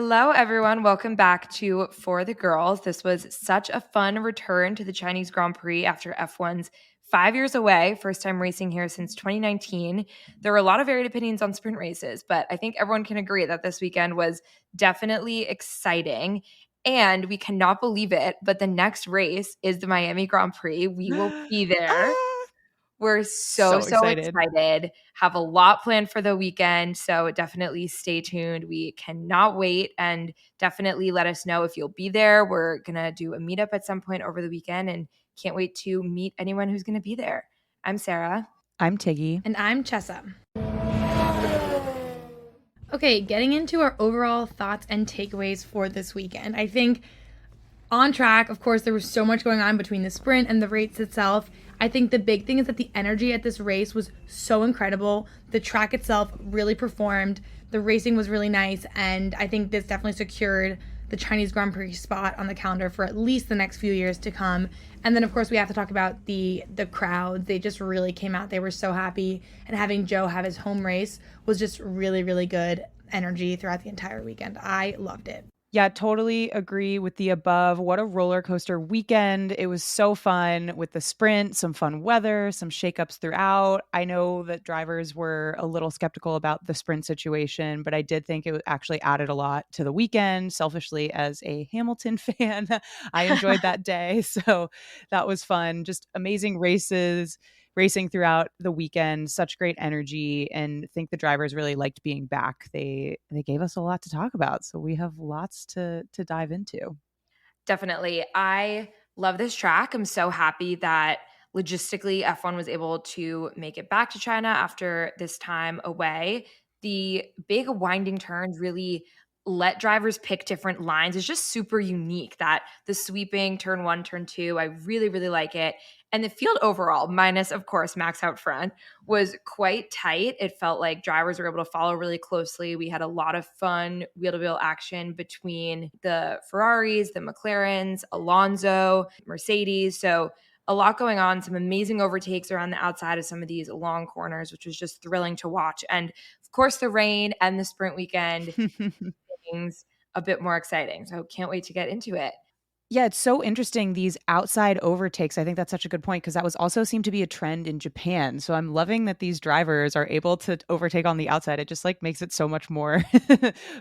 Hello, everyone. Welcome back to For the Girls. This was such a fun return to the Chinese Grand Prix after F1's 5 years away, first time racing here since 2019. There were a lot of varied opinions on sprint races, but I think everyone can agree that this weekend was definitely exciting. And we cannot believe it, but the next race is the Miami Grand Prix. We will be there. Ah, We're so so excited. excited. Have a lot planned for the weekend, so definitely stay tuned. We cannot wait, and definitely let us know if you'll be there. We're going to do a meetup at some point over the weekend and can't wait to meet anyone who's going to be there. I'm Sarah. I'm Tiggy. And I'm Chessa. Okay, getting into our overall thoughts and takeaways for this weekend. I think on track, of course, there was so much going on between the sprint and the race itself. I think the big thing is that the energy at this race was so incredible. The track itself really performed. The racing was really nice. And I think this definitely secured the Chinese Grand Prix spot on the calendar for at least the next few years to come. And then, of course, we have to talk about the crowds. They just really came out. They were so happy. And having Joe have his home race was just really, really good energy throughout the entire weekend. I loved it. Yeah, totally agree with the above. What a roller coaster weekend. It was so fun with the sprint, some fun weather, some shakeups throughout. I know that drivers were a little skeptical about the sprint situation, but I did think it actually added a lot to the weekend. Selfishly, as a Hamilton fan, I enjoyed that day. So that was fun. Just amazing races. Racing throughout the weekend, such great energy, and think the drivers really liked being back. They gave us a lot to talk about, so we have lots to dive into. Definitely. I love this track. I'm so happy that logistically F1 was able to make it back to China after this time away. The big winding turns really let drivers pick different lines. It's just super unique that the sweeping turn one, turn two, I really like it. And the field overall, minus, of course, Max out front, was quite tight. It felt like drivers were able to follow really closely. We had a lot of fun wheel to wheel action between the Ferraris, the McLarens, Alonso, Mercedes. So a lot going on, some amazing overtakes around the outside of some of these long corners, which was just thrilling to watch. And of course, the rain and the sprint weekend things a bit more exciting. So can't wait to get into it. Yeah, it's so interesting, these outside overtakes. I think that's such a good point because that was also seemed to be a trend in Japan. So I'm loving that these drivers are able to overtake on the outside. It just like makes it so much more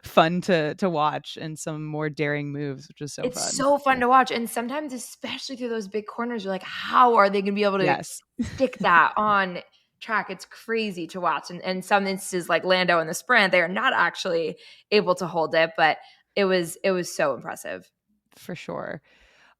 fun to watch and some more daring moves, which is so It's fun. so fun to watch. And sometimes, especially through those big corners, you're like, how are they going to be able to Yes. stick that on track? It's crazy to watch. And some instances, like Lando in the sprint, they are not actually able to hold it, but it was so impressive. For sure.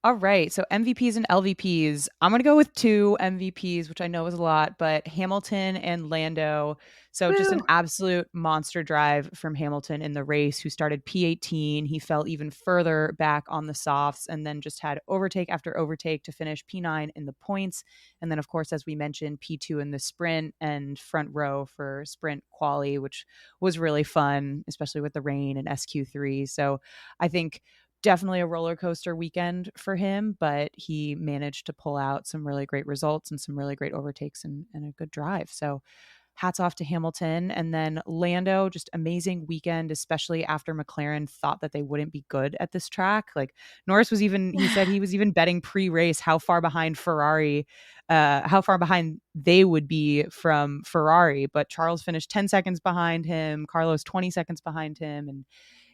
All right. So MVPs and LVPs. I'm going to go with two MVPs, which I know is a lot, but Hamilton and Lando. So just an Woo! absolute monster drive from Hamilton in the race, who started P18. He fell even further back on the softs and then just had overtake after overtake to finish P9 in the points. And then, of course, as we mentioned, P2 in the sprint and front row for sprint quali, which was really fun, especially with the rain and SQ3. So I think definitely a roller coaster weekend for him, but he managed to pull out some really great results and some really great overtakes and a good drive. So hats off to Hamilton. And then Lando, just amazing weekend, especially after McLaren thought that they wouldn't be good at this track. Like Norris was even, he said he was even betting pre-race how far behind Ferrari, how far behind they would be from Ferrari. But Charles finished 10 seconds behind him, Carlos 20 seconds behind him. And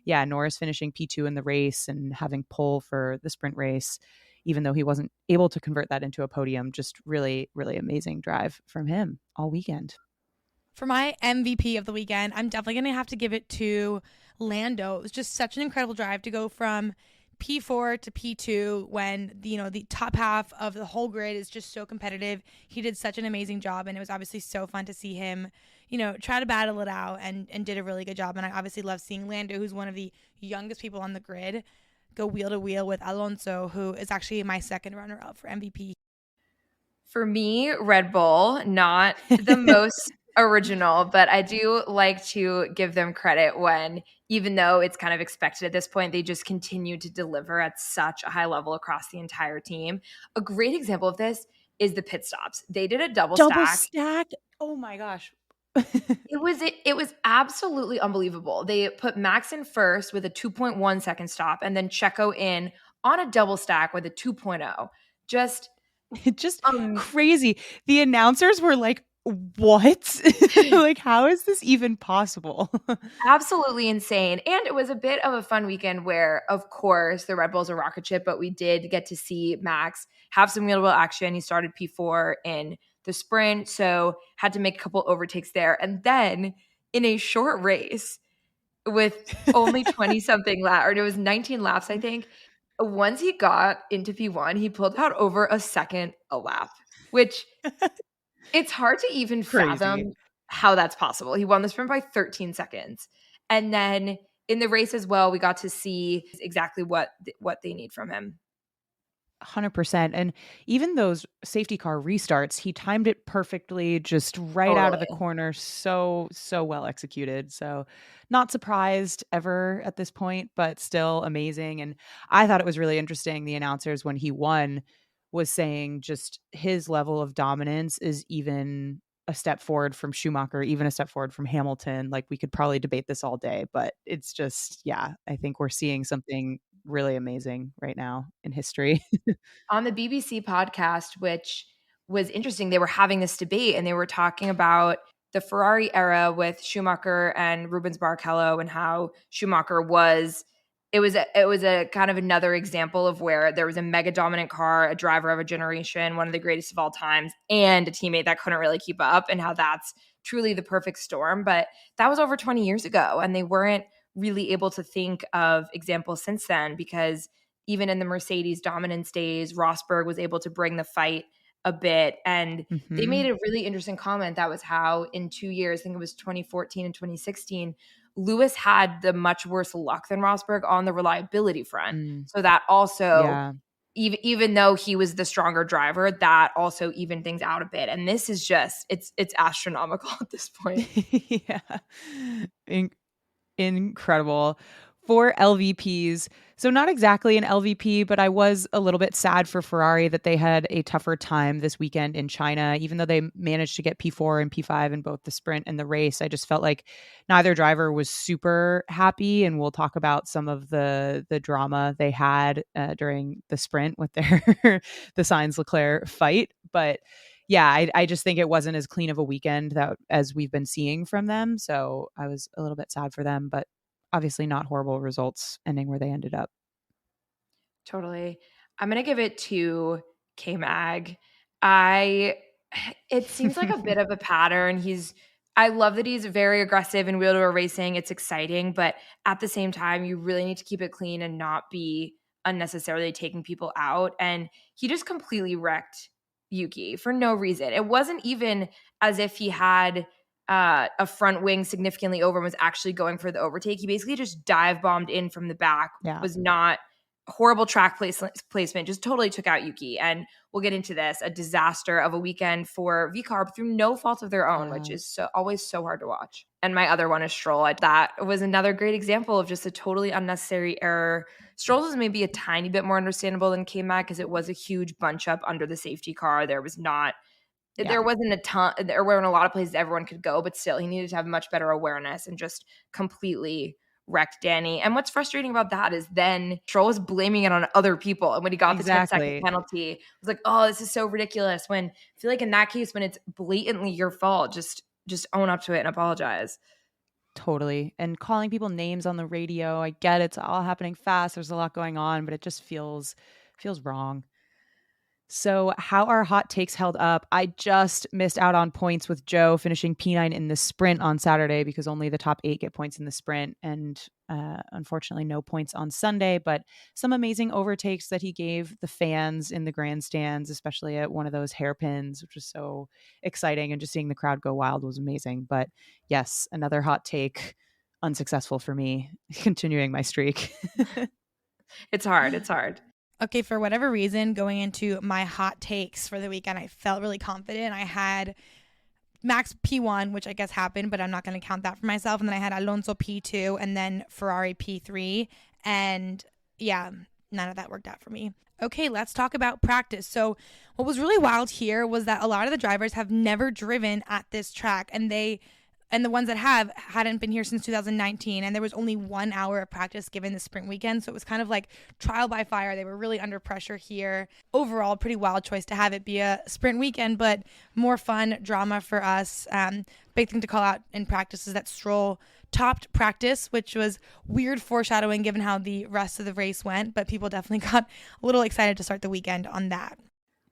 yeah, Norris finishing P2 in the race and having pole for the sprint race, even though he wasn't able to convert that into a podium. Just really amazing drive from him all weekend. For my MVP of the weekend, I'm definitely going to have to give it to Lando. It was just such an incredible drive to go from P4 to P2 when the top half of the whole grid is just so competitive. He did such an amazing job, and it was obviously so fun to see him, try to battle it out and did a really good job. And I obviously love seeing Lando, who's one of the youngest people on the grid, go wheel to wheel with Alonso, who is actually my second runner up for MVP. For me, Red Bull, not the most original, but I do like to give them credit when, even though it's kind of expected at this point, they just continue to deliver at such a high level across the entire team. A great example of this is the pit stops. They did a double Double stack. stack. Oh my gosh. It was absolutely unbelievable. They put Max in first with a 2.1 second stop and then Checo in on a double stack with a 2.0. Just Just um crazy. The announcers were like, "What? Like, how is this even possible?" absolutely insane. And it was a bit of a fun weekend where, of course, the Red Bull's a rocket ship, but we did get to see Max have some real action. He started P4 in the sprint, so had to make a couple overtakes there. And then in a short race with only 20 something laps, or it was 19 laps, I think. Once he got into P1, he pulled out over a second a lap, which it's hard to even Crazy. fathom how that's possible. He won the sprint by 13 seconds. And then in the race as well, we got to see exactly what they need from him. 100%. And even those safety car restarts, he timed it perfectly, just right out of the Totally. corner. So, so well executed. So, not surprised ever at this point, but still amazing. And I thought it was really interesting. The announcers, when he won, was saying just his level of dominance is even a step forward from Schumacher, even a step forward from Hamilton. Like, we could probably debate this all day, but it's just, yeah, I think we're seeing something really amazing right now in history. On the BBC podcast, which was interesting, they were having this debate and they were talking about the Ferrari era with Schumacher and Rubens Barrichello and how Schumacher was it was a kind of another example of where there was a mega dominant car, a driver of a generation, one of the greatest of all times, and a teammate that couldn't really keep up, and how that's truly the perfect storm. But that was over 20 years ago, and they weren't really able to think of examples since then because even in the Mercedes dominance days, Rosberg was able to bring the fight a bit. And they made Mhm. a really interesting comment. That was how in 2 years, I think it was 2014 and 2016, Lewis had the much worse luck than Rosberg on the reliability front. Mm, So that also, yeah. even though he was the stronger driver, that also evened things out a bit. And this is just it's astronomical at this point. Yeah. In incredible. For LVPs, so not exactly an LVP, but I was a little bit sad for Ferrari that they had a tougher time this weekend in China, even though they managed to get P4 and P5 in both the sprint and the race. I just felt like neither driver was super happy, and we'll talk about some of the drama they had during the sprint with their the Sainz Leclerc fight. But yeah, I just think it wasn't as clean of a weekend that as we've been seeing from them. So I was a little bit sad for them, but obviously not horrible results ending where they ended up. Totally. I'm gonna give it to K-Mag. I it seems like a bit of a pattern. I love that he's very aggressive in wheel-to-wheel racing. It's exciting, but at the same time, you really need to keep it clean and not be unnecessarily taking people out. And he just completely wrecked Yuki for no reason. It wasn't even as if he had a front wing significantly over and was actually going for the overtake. He basically just dive bombed in from the back, Yeah. was not horrible track placement, just totally took out Yuki. And we'll get into this, a disaster of a weekend for VCarb through no fault of their own, which Yeah. is always so hard to watch. And my other one is Stroll. That was another great example of just a totally unnecessary error. Stroll's was maybe a tiny bit more understandable than K-Mac because it was a huge bunch up under the safety car. Yeah. There wasn't a ton, there weren't a lot of places everyone could go, but still he needed to have much better awareness and just completely wrecked Danny. And what's frustrating about that is then Stroll was blaming it on other people. And when he got the 10-second Exactly. penalty, it was like, oh, this is so ridiculous. When I feel like in that case, when it's blatantly your fault, just own up to it and apologize. Totally. And calling people names on the radio, I get it's all happening fast. There's a lot going on, but it just feels wrong. So, how are hot takes held up? I just missed out on points with Joe finishing P9 in the sprint on Saturday because only the top 8 get points in the sprint. And unfortunately, no points on Sunday. But some amazing overtakes that he gave the fans in the grandstands, especially at one of those hairpins, which was so exciting. And just seeing the crowd go wild was amazing. But yes, another hot take, unsuccessful for me, continuing my streak. It's hard. It's hard. Okay, for whatever reason, going into my hot takes for the weekend, I felt really confident. I had Max P1, which I guess happened, but I'm not going to count that for myself. And then I had Alonso P2 and then Ferrari P3. And yeah, none of that worked out for me. Okay, let's talk about practice. So what was really wild here was that a lot of the drivers have never driven at this track, and they and the ones that hadn't been here since 2019, and there was only 1 hour of practice given the sprint weekend, so it was kind of like trial by fire. They were really under pressure here. Overall, pretty wild choice to have it be a sprint weekend, but more fun drama for us. Big thing to call out in practice is that Stroll topped practice, which was weird foreshadowing given how the rest of the race went, but people definitely got a little excited to start the weekend on that.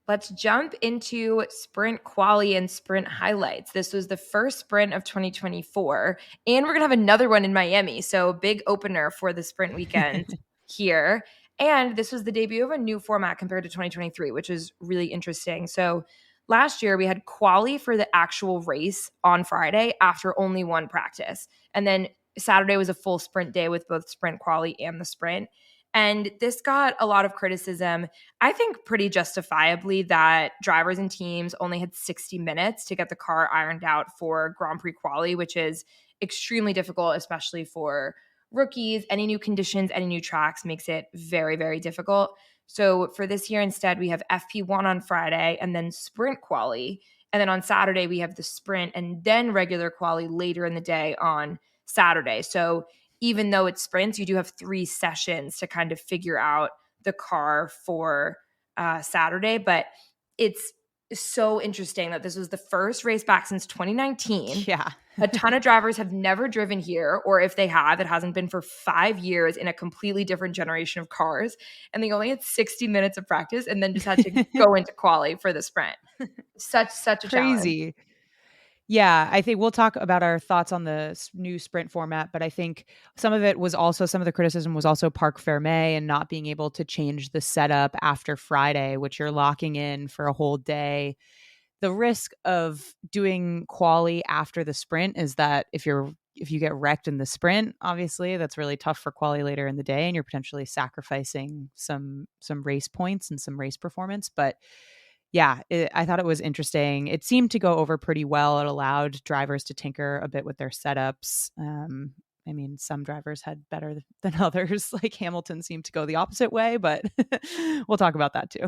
Let's jump into sprint quali and sprint highlights. This was the first sprint of 2024, and we're going to have another one in Miami. So big opener for the sprint weekend here. And this was the debut of a new format compared to 2023, which is really interesting. So last year we had quali for the actual race on Friday after only one practice. And then Saturday was a full sprint day with both sprint quali and the sprint. And this got a lot of criticism, I think pretty justifiably, that drivers and teams only had 60 minutes to get the car ironed out for Grand Prix quali, which is extremely difficult, especially for rookies. Any new conditions, any new tracks makes it very, very difficult. So for this year, instead, we have FP1 on Friday and then sprint quali. And then on Saturday, we have the sprint and then regular quali later in the day on Saturday. So even though it's sprints, you do have 3 sessions to kind of figure out the car for Saturday. But it's so interesting that this was the first race back since 2019. Yeah. A ton of drivers have never driven here, or if they have, it hasn't been for 5 years in a completely different generation of cars. And they only had 60 minutes of practice and then just had to go into quali for the sprint. Such a Crazy. challenge. Yeah, I think we'll talk about our thoughts on the new sprint format, but I think some of the criticism was also Parc Ferme and not being able to change the setup after Friday, which you're locking in for a whole day. The risk of doing quali after the sprint is that if you get wrecked in the sprint, obviously that's really tough for quali later in the day, and you're potentially sacrificing some race points and some race performance. But yeah, I thought it was interesting. It seemed to go over pretty well. It allowed drivers to tinker a bit with their setups. I mean, some drivers had better than others. Like Hamilton seemed to go the opposite way, but we'll talk about that too.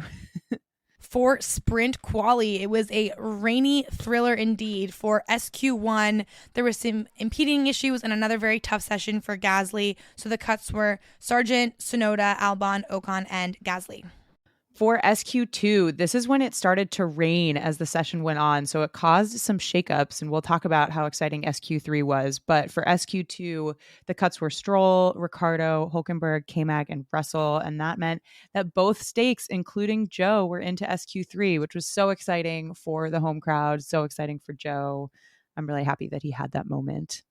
For sprint quali, it was a rainy thriller indeed. For SQ1, there were some impeding issues and another very tough session for Gasly. So the cuts were Sargent, Tsunoda, Albon, Ocon, and Gasly. For SQ2, this is when it started to rain as the session went on. So it caused some shakeups, and we'll talk about how exciting SQ3 was. But for SQ2, the cuts were Stroll, Ricciardo, Hülkenberg, K-Mag, and Russell. And that meant that both stakes, including Joe, were into SQ3, which was so exciting for the home crowd, so exciting for Joe. I'm really happy that he had that moment.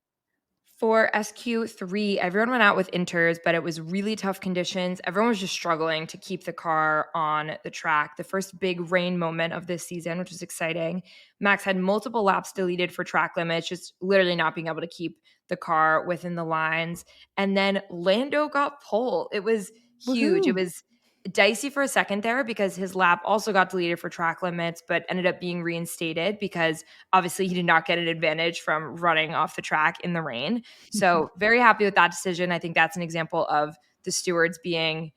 For SQ3, everyone went out with inters, but it was really tough conditions. Everyone was just struggling to keep the car on the track. The first big rain moment of this season, which was exciting. Max had multiple laps deleted for track limits, just literally not being able to keep the car within the lines. And then Lando got pole. It was huge. Woohoo. It was dicey for a second there because his lap also got deleted for track limits, but ended up being reinstated because obviously he did not get an advantage from running off the track in the rain. So very happy with that decision. I think that's an example of the stewards being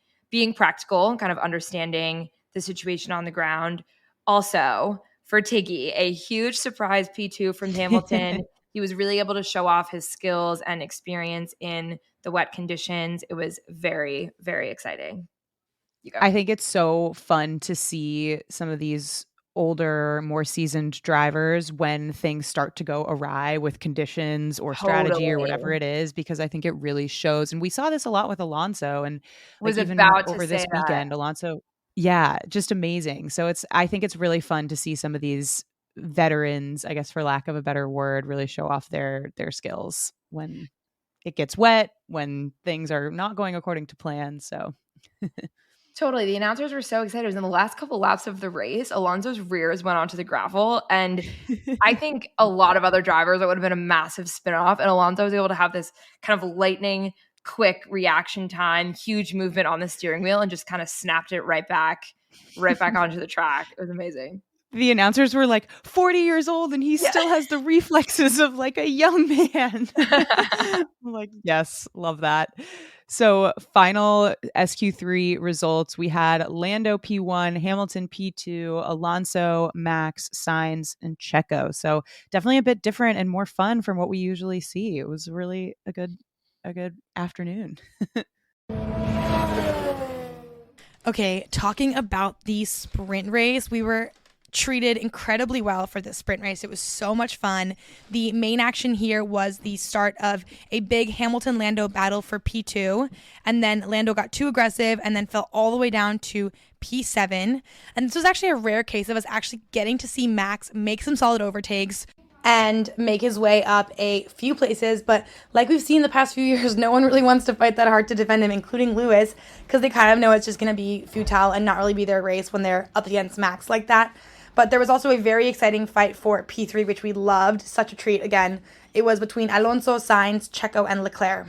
practical and kind of understanding the situation on the ground. Also, for Tiggy, a huge surprise P2 from Hamilton. He was really able to show off his skills and experience in the wet conditions. It was very, very exciting. I think it's so fun to see some of these older, more seasoned drivers when things start to go awry with conditions or strategy or whatever it is, because I think it really shows. And we saw this a lot with Alonso, and Was even about over to this say weekend, that. Alonso, yeah, just amazing. So I think it's really fun to see some of these veterans, I guess for lack of a better word, really show off their skills when it gets wet, when things are not going according to plan. So Totally. The announcers were so excited. It was in the last couple laps of the race, Alonso's rears went onto the gravel. And I think a lot of other drivers, it would have been a massive spin-off. And Alonso was able to have this kind of lightning quick reaction time, huge movement on the steering wheel, and just kind of snapped it right back onto the track. It was amazing. The announcers were like 40 years old and he still has the reflexes of like a young man. I'm like, yes, love that. So, final SQ3 results, we had Lando P1, Hamilton P2, Alonso, Max, Sainz, and Checo. So, definitely a bit different and more fun from what we usually see. It was really a good afternoon. Okay, talking about the sprint race, we were treated incredibly well for this sprint race. It was so much fun. The main action here was the start of a big Hamilton Lando battle for P2, and then Lando got too aggressive and then fell all the way down to P7. And this was actually a rare case of us actually getting to see Max make some solid overtakes and make his way up a few places. But like we've seen the past few years, no one really wants to fight that hard to defend him, including Lewis, because they kind of know it's just going to be futile and not really be their race when they're up against Max like that. But there was also a very exciting fight for P3, which we loved. Such a treat again. It was between Alonso, Sainz, Checo, and Leclerc.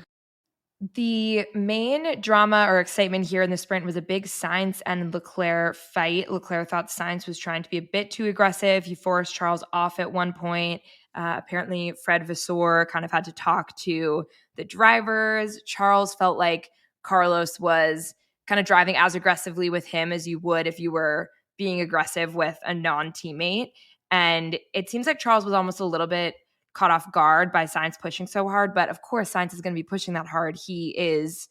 The main drama or excitement here in the sprint was a big Sainz and Leclerc fight. Leclerc thought Sainz was trying to be a bit too aggressive. He forced Charles off at one point. Apparently, Fred Vasseur kind of had to talk to the drivers. Charles felt like Carlos was kind of driving as aggressively with him as you would if you were being aggressive with a non-teammate. And it seems like Charles was almost a little bit caught off guard by Sainz pushing so hard. But of course, Sainz is going to be pushing that hard. He's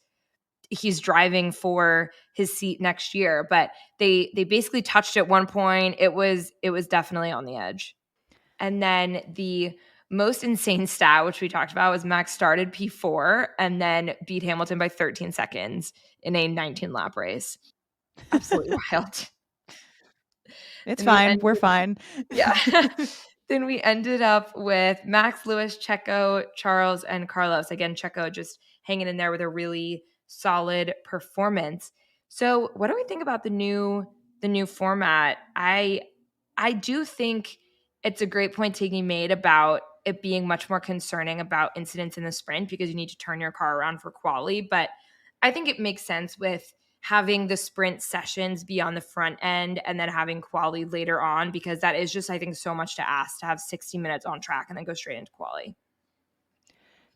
driving for his seat next year. But they basically touched at one point. It was definitely on the edge. And then the most insane stat, which we talked about, was Max started P4 and then beat Hamilton by 13 seconds in a 19-lap race. Absolutely wild. It's fine. We're fine. Yeah. Then we ended up with Max, Lewis, Checo, Charles, and Carlos. Again, Checo just hanging in there with a really solid performance. So, what do we think about the new format? I do think it's a great point taking made about it being much more concerning about incidents in the sprint because you need to turn your car around for quali. But I think it makes sense with having the sprint sessions be on the front end and then having quali later on, because that is just, I think, so much to ask to have 60 minutes on track and then go straight into quali.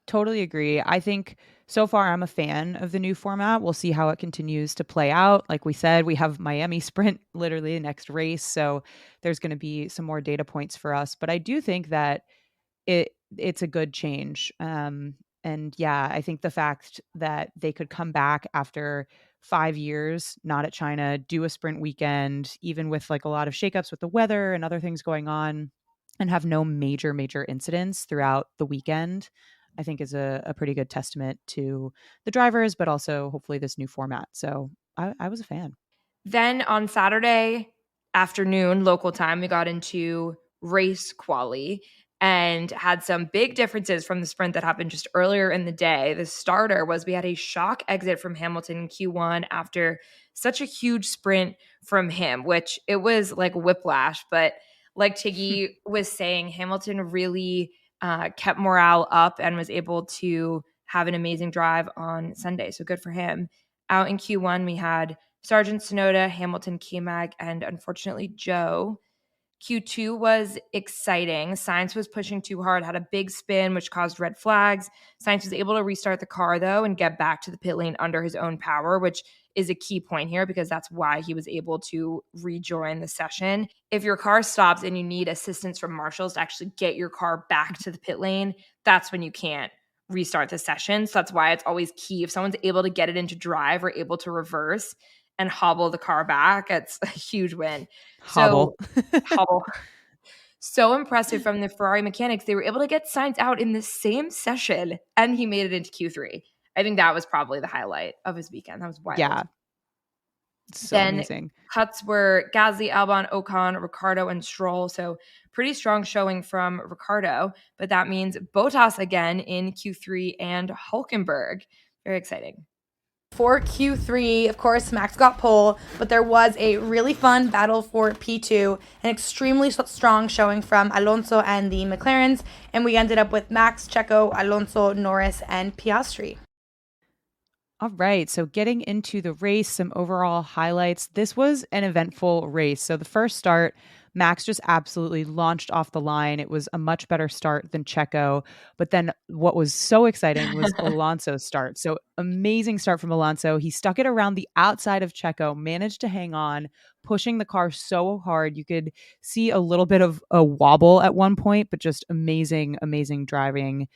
Totally agree. I think so far I'm a fan of the new format. We'll see how it continues to play out. Like we said, we have Miami Sprint literally the next race. So there's going to be some more data points for us. But I do think that it's a good change. And yeah, I think the fact that they could come back after 5 years, not at China, do a sprint weekend, even with like a lot of shakeups with the weather and other things going on, and have no major incidents throughout the weekend, I think is a pretty good testament to the drivers, but also hopefully this new format. So I was a fan. Then on Saturday afternoon, local time, we got into race quali and had some big differences from the sprint that happened just earlier in the day. The starter was we had a shock exit from Hamilton in Q1 after such a huge sprint from him, which it was like whiplash. But like Tiggy was saying, Hamilton really kept morale up and was able to have an amazing drive on Sunday. So good for him. Out in Q1, we had Sargent Sonoda, Hamilton, K-Mag, and unfortunately Joe. Q2 was exciting. Sainz was pushing too hard, had a big spin, which caused red flags. Sainz was able to restart the car, though, and get back to the pit lane under his own power, which is a key point here because that's why he was able to rejoin the session. If your car stops and you need assistance from marshals to actually get your car back to the pit lane, that's when you can't restart the session. So that's why it's always key. If someone's able to get it into drive or able to reverse and hobble the car back, it's a huge win. Hobble. Hobble. So impressive from the Ferrari mechanics. They were able to get Sainz out in the same session, and he made it into Q3. I think that was probably the highlight of his weekend. That was wild. Yeah. So then amazing. Cuts were Gasly, Albon, Ocon, Ricciardo, and Stroll. So pretty strong showing from Ricciardo, but that means Bottas again in Q3 and Hulkenberg. Very exciting. For Q3, of course, Max got pole, but there was a really fun battle for P2, an extremely strong showing from Alonso and the McLarens, and we ended up with Max, Checo, Alonso, Norris, and Piastri. All right, so getting into the race, some overall highlights. This was an eventful race. So the first start, Max just absolutely launched off the line. It was a much better start than Checo. But then what was so exciting was Alonso's start. So amazing start from Alonso. He stuck it around the outside of Checo, managed to hang on, pushing the car so hard. You could see a little bit of a wobble at one point, but just amazing, amazing driving.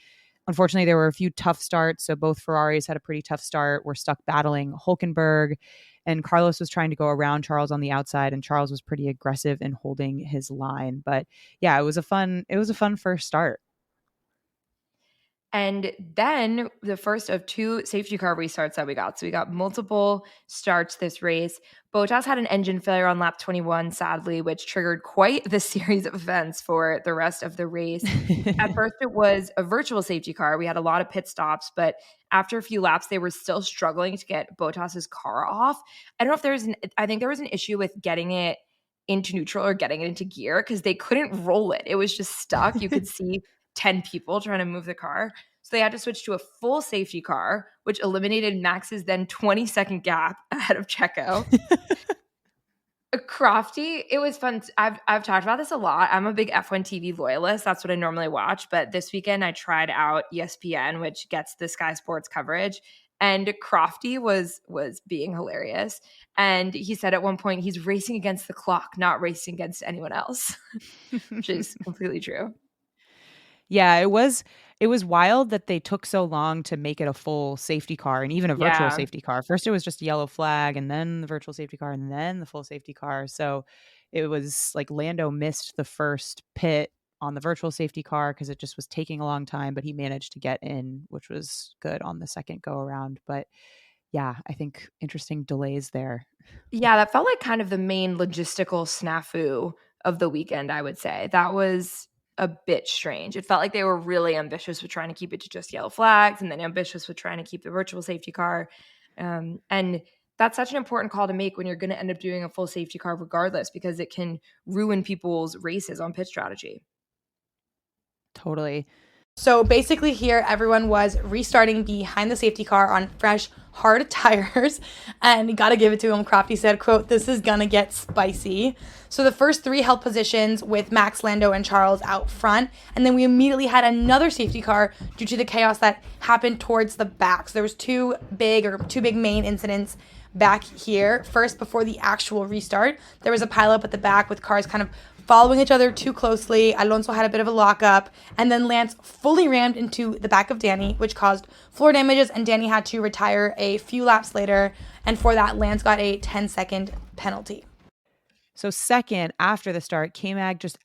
Unfortunately, there were a few tough starts. So both Ferraris had a pretty tough start. We're stuck battling Hulkenberg, and Carlos was trying to go around Charles on the outside, and Charles was pretty aggressive in holding his line. But yeah, it was a fun first start. And then the first of two safety car restarts that we got. So we got multiple starts this race. Bottas had an engine failure on lap 21, sadly, which triggered quite the series of events for the rest of the race. At first, it was a virtual safety car. We had a lot of pit stops, but after a few laps, they were still struggling to get Bottas's car off. I don't know if I think there was an issue with getting it into neutral or getting it into gear because they couldn't roll it. It was just stuck. You could see 10 people trying to move the car. So they had to switch to a full safety car, which eliminated Max's then 20-second gap ahead of Checo. Crofty, it was fun. I've talked about this a lot. I'm a big F1 TV loyalist. That's what I normally watch. But this weekend I tried out ESPN, which gets the Sky Sports coverage. And Crofty was being hilarious. And he said at one point he's racing against the clock, not racing against anyone else, which is completely true. Yeah, it was wild that they took so long to make it a full safety car and even a virtual Yeah. safety car. First it was just a yellow flag and then the virtual safety car and then the full safety car. So it was like Lando missed the first pit on the virtual safety car because it just was taking a long time, but he managed to get in, which was good on the second go around. But yeah, I think interesting delays there. Yeah, that felt like kind of the main logistical snafu of the weekend, I would say. That was a bit strange. It felt like they were really ambitious with trying to keep it to just yellow flags and then ambitious with trying to keep the virtual safety car. And that's such an important call to make when you're going to end up doing a full safety car regardless, because it can ruin people's races on pit strategy. Totally. So basically here, everyone was restarting behind the safety car on fresh, hard tires. And you got to give it to him. Crofty said, quote, "This is going to get spicy." So the first three held positions with Max, Lando, and Charles out front. And then we immediately had another safety car due to the chaos that happened towards the back. So there was two big main incidents back here. First, before the actual restart, there was a pileup at the back with cars kind of following each other too closely. Alonso had a bit of a lockup, and then Lance fully rammed into the back of Danny, which caused floor damages, and Danny had to retire a few laps later, and for that, Lance got a 10-second penalty. So second, after the start, K-Mag just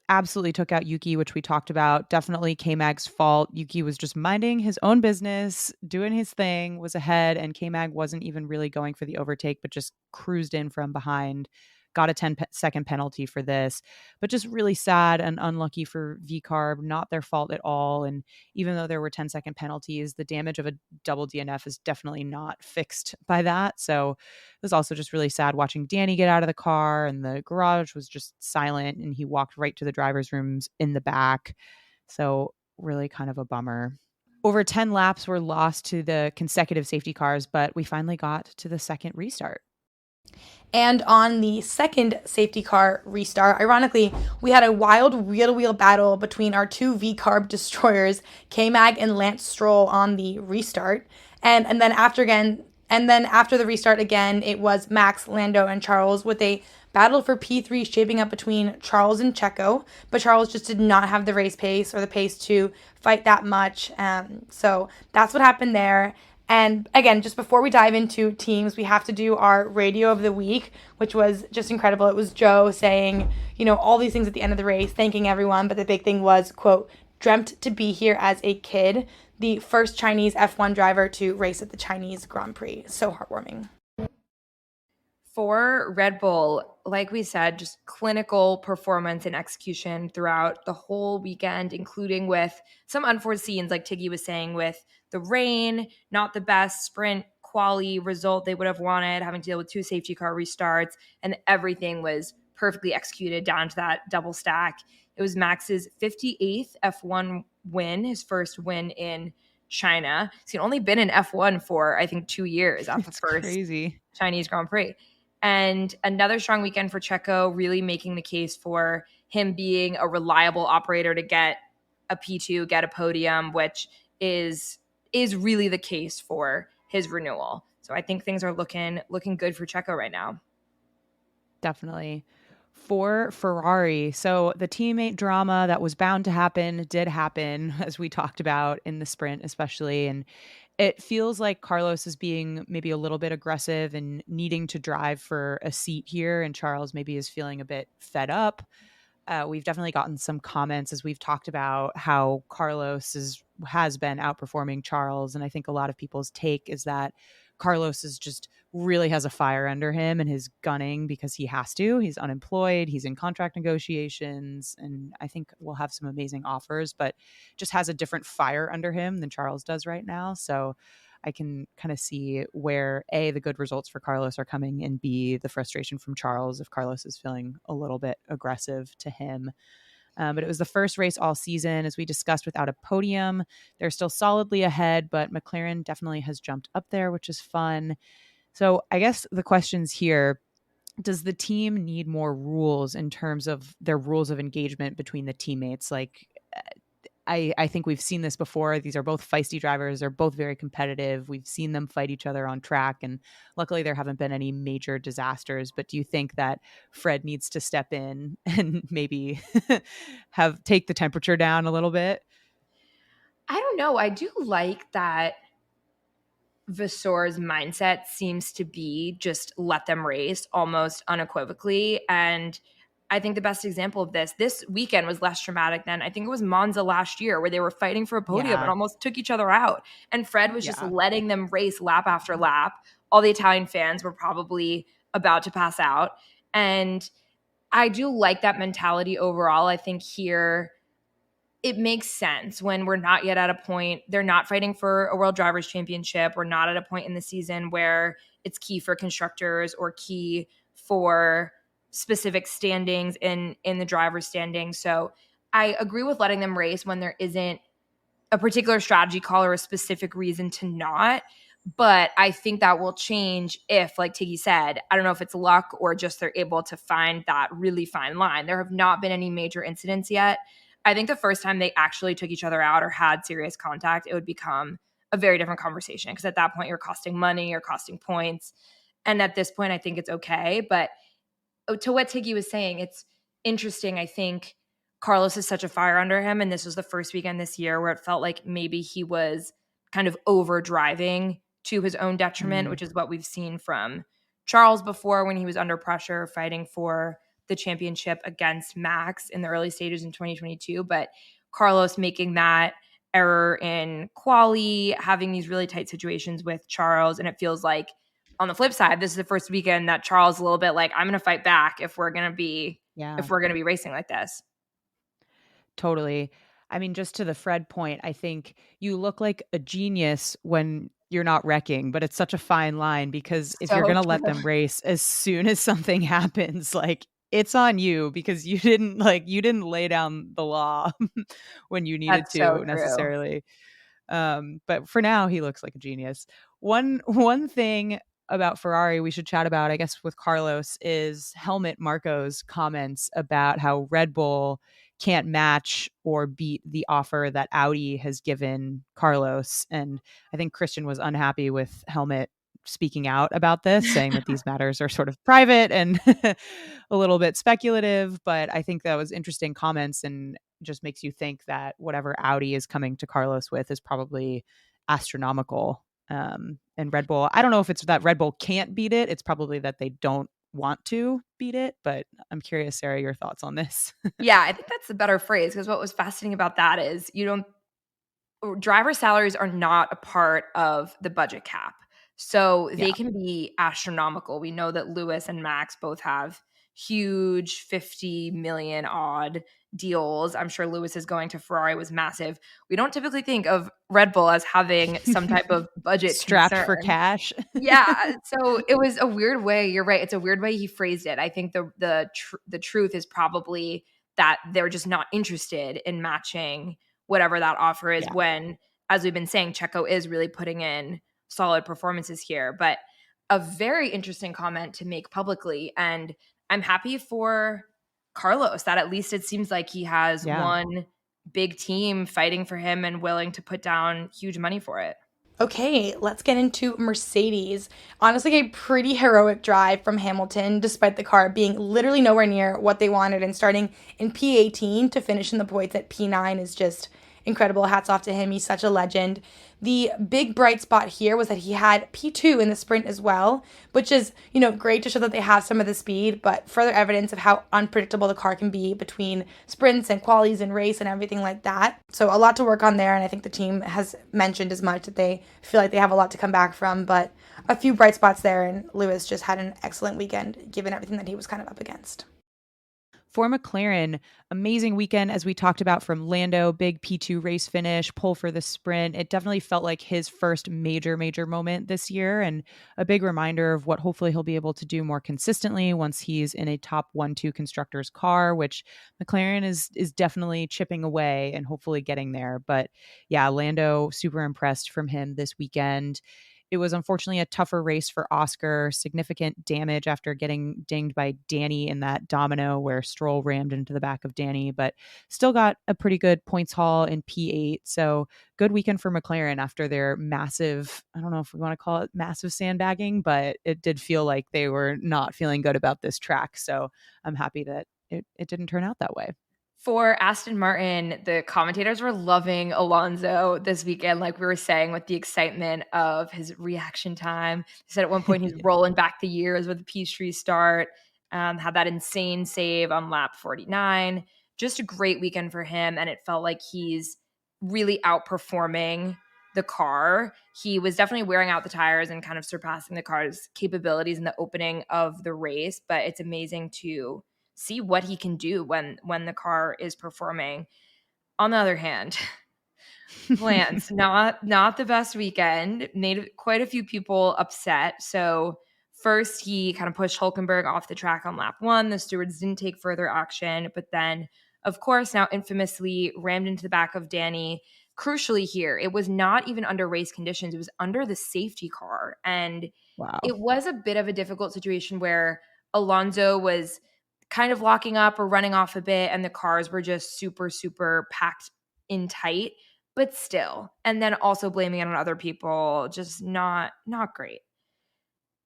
absolutely took out Yuki, which we talked about. Definitely K-Mag's fault. Yuki was just minding his own business, doing his thing, was ahead, and K-Mag wasn't even really going for the overtake, but just cruised in from behind. Got a 10-second penalty for this, but just really sad and unlucky for VCarb, not their fault at all. And even though there were 10-second penalties, the damage of a double DNF is definitely not fixed by that. So it was also just really sad watching Danny get out of the car, and the garage was just silent, and he walked right to the driver's rooms in the back. So really kind of a bummer. Over 10 laps were lost to the consecutive safety cars, but we finally got to the second restart. And on the second safety car restart, ironically, we had a wild wheel-to-wheel battle between our two V-carb destroyers, K-Mag and Lance Stroll, on the restart. And then after the restart again, it was Max, Lando, and Charles with a battle for P3 shaping up between Charles and Checo. But Charles just did not have the race pace or the pace to fight that much. So that's what happened there. And again, just before we dive into teams, we have to do our radio of the week, which was just incredible. It was Joe saying, all these things at the end of the race, thanking everyone. But the big thing was, quote, "Dreamt to be here as a kid." The first Chinese F1 driver to race at the Chinese Grand Prix. So heartwarming. For Red Bull, like we said, just clinical performance and execution throughout the whole weekend, including with some unforeseens, like Tiggy was saying, with the rain, not the best sprint quali result they would have wanted, having to deal with two safety car restarts, and everything was perfectly executed down to that double stack. It was Max's 58th F1 win, his first win in China. He's only been in F1 for, I think, 2 years after the first Crazy. Chinese Grand Prix. And another strong weekend for Checo, really making the case for him being a reliable operator to get a P2, get a podium, which is really the case for his renewal. So I think things are looking good for Checo right now. Definitely. For Ferrari, so the teammate drama that was bound to happen did happen, as we talked about in the sprint, especially. And it feels like Carlos is being maybe a little bit aggressive and needing to drive for a seat here. And Charles maybe is feeling a bit fed up. We've definitely gotten some comments as we've talked about how has been outperforming Charles, and I think a lot of people's take is that Carlos is just really has a fire under him and is gunning because he has to. He's unemployed, he's in contract negotiations, and I think we'll have some amazing offers, but just has a different fire under him than Charles does right now. So I can kind of see where A, the good results for Carlos are coming, and B, the frustration from Charles if Carlos is feeling a little bit aggressive to him. But it was the first race all season, as we discussed, without a podium. They're still solidly ahead, but McLaren definitely has jumped up there, which is fun. So I guess the questions here, does the team need more rules in terms of their rules of engagement between the teammates? Like, I think we've seen this before. These are both feisty drivers. They're both very competitive. We've seen them fight each other on track, and luckily there haven't been any major disasters. But do you think that Fred needs to step in and maybe take the temperature down a little bit? I don't know. I do like that Vassor's mindset seems to be just let them race almost unequivocally. And I think the best example of this weekend was less dramatic than I think it was Monza last year, where they were fighting for a podium and Yeah. almost took each other out. And Fred was just Yeah. letting them race lap after lap. All the Italian fans were probably about to pass out. And I do like that mentality overall. I think here it makes sense when we're not yet at a point, they're not fighting for a world drivers championship. We're not at a point in the season where it's key for constructors or key for specific standings in the driver's standing. So I agree with letting them race when there isn't a particular strategy call or a specific reason to not. But I think that will change if, like Tiggy said, I don't know if it's luck or just they're able to find that really fine line. There have not been any major incidents yet. I think the first time they actually took each other out or had serious contact, it would become a very different conversation because at that point you're costing money, you're costing points. And at this point, I think it's okay. But to what Tiggy was saying, it's interesting. I think Carlos is such a fire under him. And this was the first weekend this year where it felt like maybe he was kind of over driving to his own detriment, Mm. which is what we've seen from Charles before when he was under pressure fighting for the championship against Max in the early stages in 2022. But Carlos making that error in quali, having these really tight situations with Charles. And it feels like on the flip side, this is the first weekend that Charles is a little bit like, I'm going to fight back if we're going to be Yeah. racing like this. Totally. I mean, just to the Fred point, I think you look like a genius when you're not wrecking, but it's such a fine line because if you're So going to let true. them race as soon as something happens, like it's on you because you didn't lay down the law when you needed That's so to true. necessarily. But for now, he looks like a genius. One thing about Ferrari we should chat about, I guess, with Carlos is Helmut Marko's comments about how Red Bull can't match or beat the offer that Audi has given Carlos. And I think Christian was unhappy with Helmut speaking out about this, saying that these matters are sort of private and a little bit speculative. But I think that was interesting comments and just makes you think that whatever Audi is coming to Carlos with is probably astronomical. And Red Bull, I don't know if it's that Red Bull can't beat it. It's probably that they don't want to beat it. But I'm curious, Sarah, your thoughts on this. Yeah, I think that's the better phrase because what was fascinating about that is driver salaries are not a part of the budget cap. So Yeah. they can be astronomical. We know that Lewis and Max both have huge 50 million odd deals. I'm sure Lewis is going to Ferrari was massive. We don't typically think of Red Bull as having some type of budget Strapped for concern. cash. Yeah, so it was a weird way. You're right. It's a weird way he phrased it. I think the truth is probably that they're just not interested in matching whatever that offer is Yeah. when, as we've been saying, Checo is really putting in solid performances here. But a very interesting comment to make publicly. And I'm happy for Carlos that at least it seems like he has Yeah. one big team fighting for him and willing to put down huge money for it. Okay, let's get into Mercedes. Honestly, a pretty heroic drive from Hamilton, despite the car being literally nowhere near what they wanted. And starting in P18 to finish in the points at P9 is just incredible. Hats off to him. He's such a legend. The big bright spot here was that he had P2 in the sprint as well, which is, great to show that they have some of the speed, but further evidence of how unpredictable the car can be between sprints and qualies and race and everything like that. So a lot to work on there, and I think the team has mentioned as much that they feel like they have a lot to come back from, but a few bright spots there, and Lewis just had an excellent weekend given everything that he was kind of up against. For McLaren, amazing weekend, as we talked about from Lando, big P2 race finish, pole for the sprint. It definitely felt like his first major moment this year, and a big reminder of what hopefully he'll be able to do more consistently once he's in a top 1-2 constructors car, which McLaren is definitely chipping away and hopefully getting there. But yeah, Lando, super impressed from him this weekend. It was unfortunately a tougher race for Oscar, significant damage after getting dinged by Danny in that domino where Stroll rammed into the back of Danny, but still got a pretty good points haul in P8. So good weekend for McLaren after their massive, I don't know if we want to call it massive sandbagging, but it did feel like they were not feeling good about this track. So I'm happy that it didn't turn out that way. For Aston Martin, the commentators were loving Alonso this weekend, like we were saying, with the excitement of his reaction time. They said at one point he's rolling back the years with a Peachtree start, had that insane save on lap 49. Just a great weekend for him, and it felt like he's really outperforming the car. He was definitely wearing out the tires and kind of surpassing the car's capabilities in the opening of the race, but it's amazing to see what he can do when the car is performing. On the other hand, Lance, not the best weekend, made quite a few people upset. So first he kind of pushed Hulkenberg off the track on lap 1. The stewards didn't take further action, but then of course now infamously rammed into the back of Danny. Crucially here, it was not even under race conditions, it was under the safety car, and Wow. it was a bit of a difficult situation where Alonso was kind of locking up or running off a bit, and the cars were just super packed in tight, but still. And then also blaming it on other people, just not great.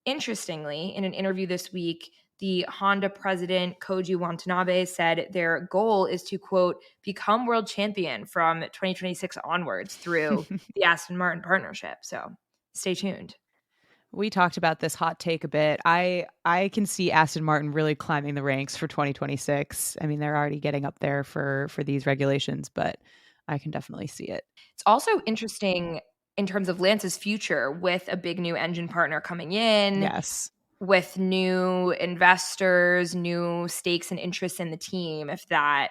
Interestingly, in an interview this week, the Honda president, Koji Watanabe, said their goal is to, quote, become world champion from 2026 onwards through the Aston Martin partnership. So stay tuned. We talked about this hot take a bit. I can see Aston Martin really climbing the ranks for 2026. I mean, they're already getting up there for these regulations, but I can definitely see it. It's also interesting in terms of Lance's future with a big new engine partner coming in. Yes. With new investors, new stakes and interests in the team. If the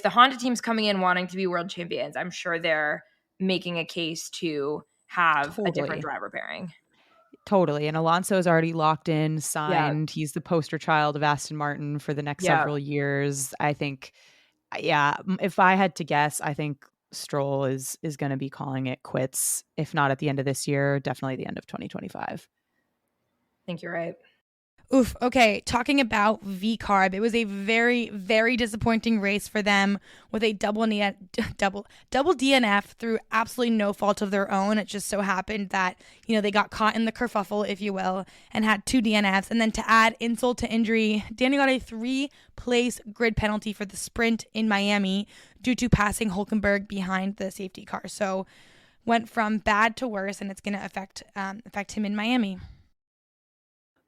Honda team's coming in wanting to be world champions, I'm sure they're making a case to have a different driver pairing. Totally. And Alonso is already locked in, signed. Yeah. He's the poster child of Aston Martin for the next several years. I think, if I had to guess, I think Stroll is going to be calling it quits, if not at the end of this year, definitely the end of 2025. I think you're right. Oof. Okay. Talking about V-Carb, it was a very, very disappointing race for them with a double DNF through absolutely no fault of their own. It just so happened that, they got caught in the kerfuffle, if you will, and had 2 DNFs. And then to add insult to injury, Danny got a 3-place grid penalty for the sprint in Miami due to passing Hulkenberg behind the safety car. So went from bad to worse, and it's going to affect him in Miami.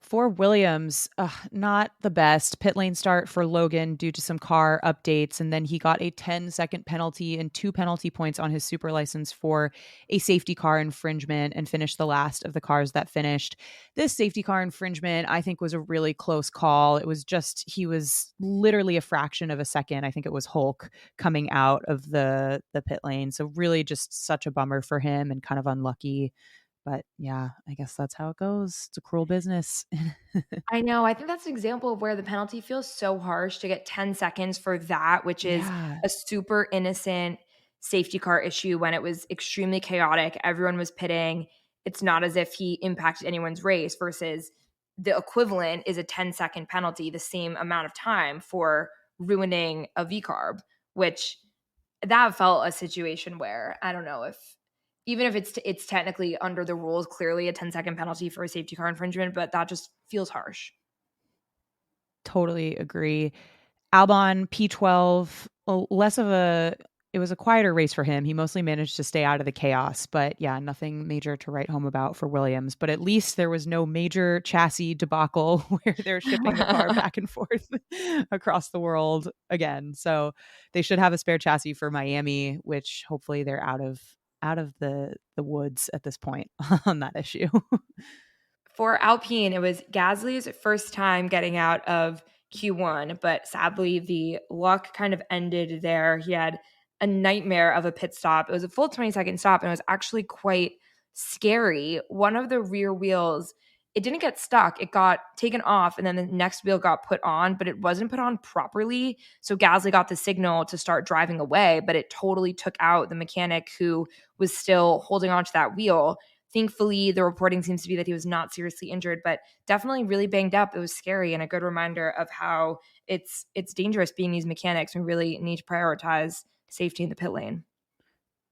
For Williams, not the best pit lane start for Logan due to some car updates. And then he got a 10-second penalty and 2 penalty points on his super license for a safety car infringement and finished the last of the cars that finished. This safety car infringement, I think, was a really close call. It was just, he was literally a fraction of a second. I think it was Hulk coming out of the pit lane. So really just such a bummer for him and kind of unlucky. But yeah, I guess that's how it goes. It's a cruel business. I know. I think that's an example of where the penalty feels so harsh to get 10 seconds for that, which is a super innocent safety car issue when it was extremely chaotic. Everyone was pitting. it's not as if he impacted anyone's race, versus the equivalent is a 10-second penalty, the same amount of time for ruining a V-carb, which that felt a situation where I don't know if, even if it's technically under the rules, clearly a 10-second penalty for a safety car infringement, but that just feels harsh. Totally agree. Albon P12, less of a it was a quieter race for him. He mostly managed to stay out of the chaos, but yeah, nothing major to write home about for Williams. But at least there was no major chassis debacle where they're shipping the car back and forth across the world again. So they should have a spare chassis for Miami, which hopefully they're out of the woods at this point on that issue. For Alpine, it was Gasly's first time getting out of Q1, but sadly, the luck kind of ended there. He had a nightmare of a pit stop. It was a full 20-second stop, and it was actually quite scary. One of the rear wheels, it didn't get stuck. It got taken off, and then the next wheel got put on, but it wasn't put on properly. So Gasly got the signal to start driving away, but it totally took out the mechanic who was still holding onto that wheel. Thankfully, the reporting seems to be that he was not seriously injured, but definitely really banged up. It was scary and a good reminder of how it's dangerous being these mechanics. We really need to prioritize safety in the pit lane.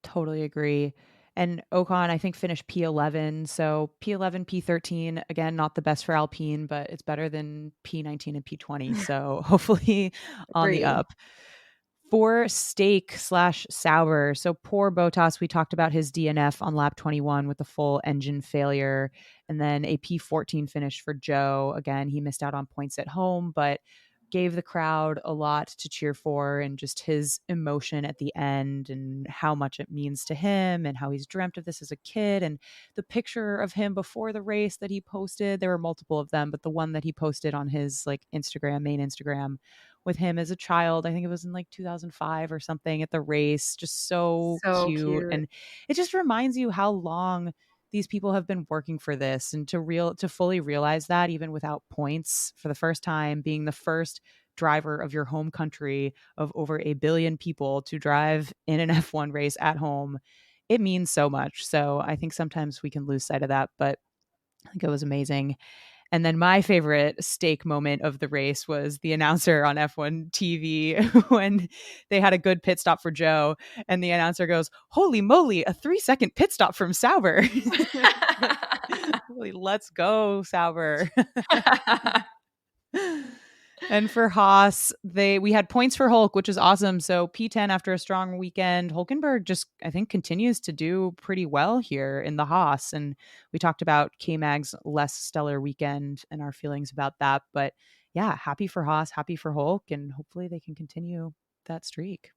Totally agree. And Ocon, I think, finished P11. So P11, P13, again, not the best for Alpine, but it's better than P19 and P20. So hopefully on the Agreed. up. For Steak/Sauber, so poor Bottas, we talked about his DNF on lap 21 with the full engine failure, and then a P14 finish for Joe. Again, he missed out on points at home, but gave the crowd a lot to cheer for, and just his emotion at the end and how much it means to him and how he's dreamt of this as a kid. And the picture of him before the race that he posted, there were multiple of them, but the one that he posted on his like Instagram, main Instagram, with him as a child. I think it was in like 2005 or something at the race. Just so So cute. cute. And it just reminds you how long these people have been working for this, and to fully realize that even without points for the first time, being the first driver of your home country of over 1 billion people to drive in an F1 race at home, it means so much. So I think sometimes we can lose sight of that, but I think it was amazing. And then my favorite Steak moment of the race was the announcer on F1 TV when they had a good pit stop for Joe, and the announcer goes, "Holy moly, a 3-second pit stop from Sauber." Like, really, let's go, Sauber. And for Haas, we had points for Hulk, which is awesome. So P10 after a strong weekend. Hulkenberg just, I think, continues to do pretty well here in the Haas. And we talked about K-Mag's less stellar weekend and our feelings about that. But yeah, happy for Haas, happy for Hulk, and hopefully they can continue that streak.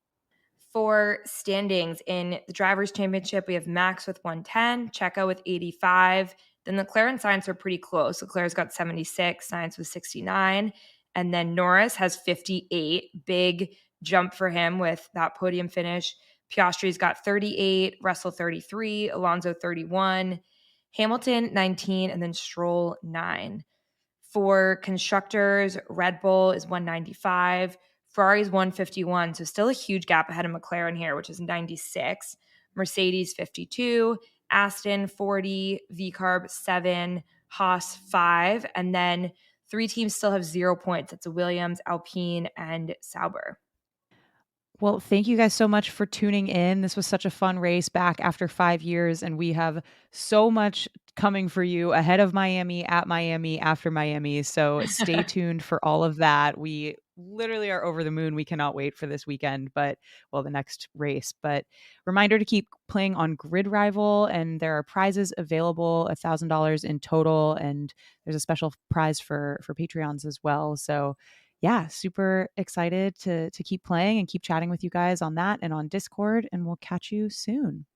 For standings in the Drivers' Championship, we have Max with 110, Checo with 85. Then Leclerc and Sainz are pretty close. Leclerc's got 76, Sainz with 69. And then Norris has 58. Big jump for him with that podium finish. Piastri's got 38, Russell 33, Alonso 31, Hamilton 19, and then Stroll 9. For constructors, Red Bull is 195. Ferrari's 151. So still a huge gap ahead of McLaren here, which is 96. Mercedes 52. Aston 40. VCarb 7. Haas 5. And then 3 teams still have 0 points. It's Williams, Alpine, and Sauber. Well, thank you guys so much for tuning in. This was such a fun race back after 5 years, and we have so much coming for you ahead of Miami, at Miami, after Miami. So stay tuned for all of that. We literally are over the moon. We cannot wait for this weekend, the next race. But reminder to keep playing on Grid Rival, and there are prizes available, $1,000 in total, and there's a special prize for Patreons as well. So yeah, super excited to keep playing and keep chatting with you guys on that and on Discord, and we'll catch you soon.